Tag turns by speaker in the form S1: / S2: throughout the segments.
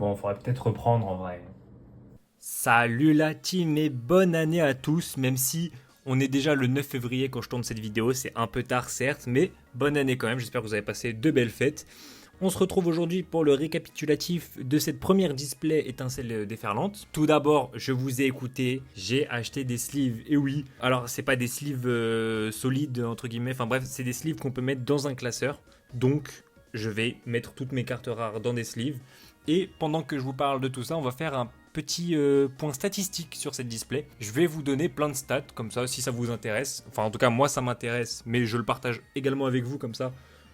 S1: Bon, faudrait peut-être reprendre en vrai.
S2: Salut la team et bonne année à tous, même si on est déjà le 9 février quand je tourne cette vidéo, c'est un peu tard certes, mais bonne année quand même, j'espère que vous avez passé de belles fêtes. On se retrouve aujourd'hui pour le récapitulatif de cette première display étincelle déferlante. Tout d'abord, je vous ai écouté, j'ai acheté des sleeves, et oui, alors c'est pas des sleeves solides entre guillemets, enfin bref, c'est des sleeves qu'on peut mettre dans un classeur, donc je vais mettre toutes mes cartes rares dans des sleeves. Et pendant que je vous parle de tout ça, on va faire un petit point statistique sur cette display. Je vais vous donner plein de stats, comme ça, si ça vous intéresse. Enfin, en tout cas, moi, ça m'intéresse, mais je le partage également avec vous, comme ça,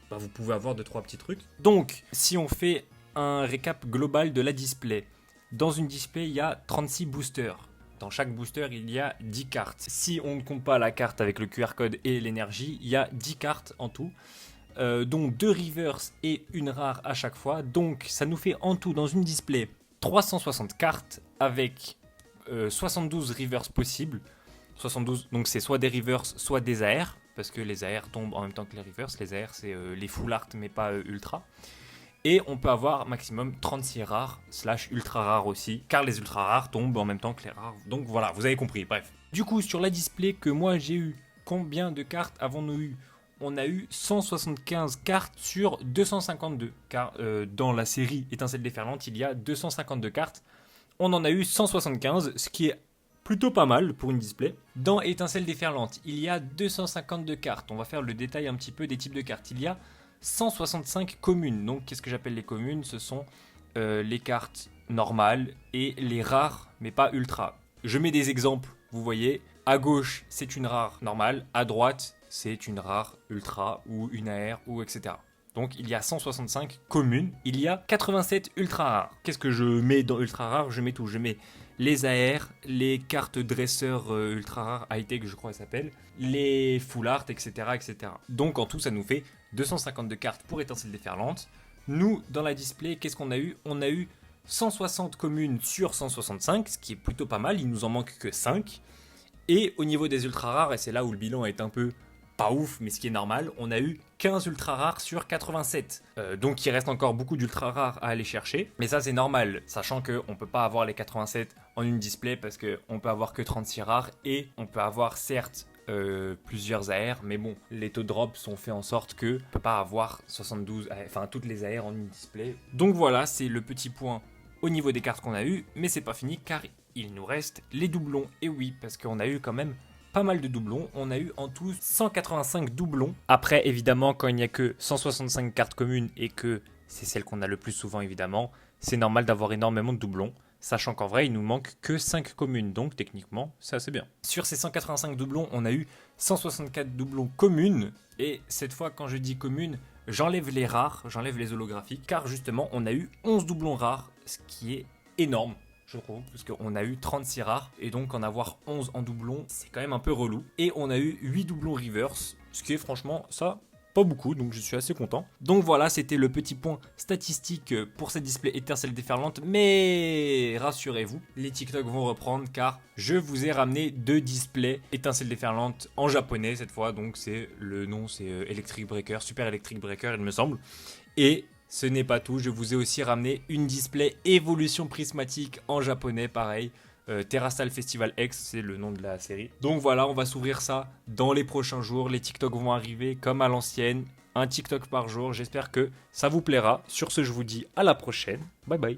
S2: bah, vous pouvez avoir 2-3 petits trucs. Donc, si on fait un récap global de la display, dans une display, il y a 36 boosters. Dans chaque booster, il y a 10 cartes. Si on ne compte pas la carte avec le QR code et l'énergie, il y a 10 cartes en tout. Donc 2 reverse et une rare à chaque fois. Donc ça nous fait en tout dans une display 360 cartes avec 72 reverse possibles. 72, donc c'est soit des reverse, soit des AR, parce que les AR tombent en même temps que les reverse. Les AR c'est les full art mais pas ultra. Et on peut avoir maximum 36 rares, slash ultra rares aussi, car les ultra rares tombent en même temps que les rares. Donc voilà, vous avez compris, bref. Du coup, sur la display que moi j'ai eu, combien de cartes avons-nous eu? On a eu 175 cartes sur 252, car dans la série Étincelle déferlante, il y a 252 cartes. On en a eu 175, ce qui est plutôt pas mal pour une display. Dans Étincelle déferlante, il y a 252 cartes. On va faire le détail un petit peu des types de cartes. Il y a 165 communes. Donc, qu'est-ce que j'appelle les communes? Ce sont les cartes normales et les rares, mais pas ultra. Je mets des exemples, vous voyez. À gauche, c'est une rare normale. À droite, c'est une rare ultra ou une AR ou etc. Donc il y a 165 communes, il y a 87 ultra rares. Qu'est-ce que je mets dans ultra rares? Je mets tout, je mets les AR, les cartes dresseurs ultra rares, high-tech je crois qu'elles s'appellent, les full art, etc., etc. Donc en tout ça nous fait 252 cartes pour étincelle déferlante. Nous, dans la display, qu'est-ce qu'on a eu? On a eu 160 communes sur 165, ce qui est plutôt pas mal, il nous en manque que 5. Et au niveau des ultra rares, et c'est là où le bilan est un peu pas ouf, mais ce qui est normal, on a eu 15 ultra rares sur 87. Donc il reste encore beaucoup d'ultra rares à aller chercher. Mais ça c'est normal, sachant qu'on peut pas avoir les 87 en une display parce qu'on peut avoir que 36 rares et on peut avoir certes plusieurs AR, mais bon, les taux de drop sont faits en sorte que on peut pas avoir 72, enfin toutes les AR en une display. Donc voilà, c'est le petit point au niveau des cartes qu'on a eu, mais c'est pas fini car il nous reste les doublons. Et oui, parce qu'on a eu quand même pas mal de doublons. On a eu en tout 185 doublons. Après, évidemment, quand il n'y a que 165 cartes communes et que c'est celle qu'on a le plus souvent, évidemment, c'est normal d'avoir énormément de doublons. Sachant qu'en vrai, il nous manque que 5 communes. Donc, techniquement, c'est assez bien. Sur ces 185 doublons, on a eu 164 doublons communes. Et cette fois, quand je dis communes, j'enlève les rares, j'enlève les holographiques. Car justement, on a eu 11 doublons rares, ce qui est énorme, je trouve, parce qu'on a eu 36 rares, et donc en avoir 11 en doublon, c'est quand même un peu relou. Et on a eu 8 doublons reverse, ce qui est franchement, ça, pas beaucoup, donc je suis assez content. Donc voilà, c'était le petit point statistique pour cette display étincelle déferlante, mais rassurez-vous, les TikTok vont reprendre, car je vous ai ramené 2 displays étincelle déferlante en japonais cette fois, donc c'est le nom, c'est Electric Breaker, Super Electric Breaker, il me semble, et ce n'est pas tout, je vous ai aussi ramené une display évolution prismatique en japonais, pareil. Terrastal Festival X, c'est le nom de la série. Donc voilà, on va s'ouvrir ça dans les prochains jours. Les TikTok vont arriver comme à l'ancienne, un TikTok par jour. J'espère que ça vous plaira. Sur ce, je vous dis à la prochaine. Bye bye.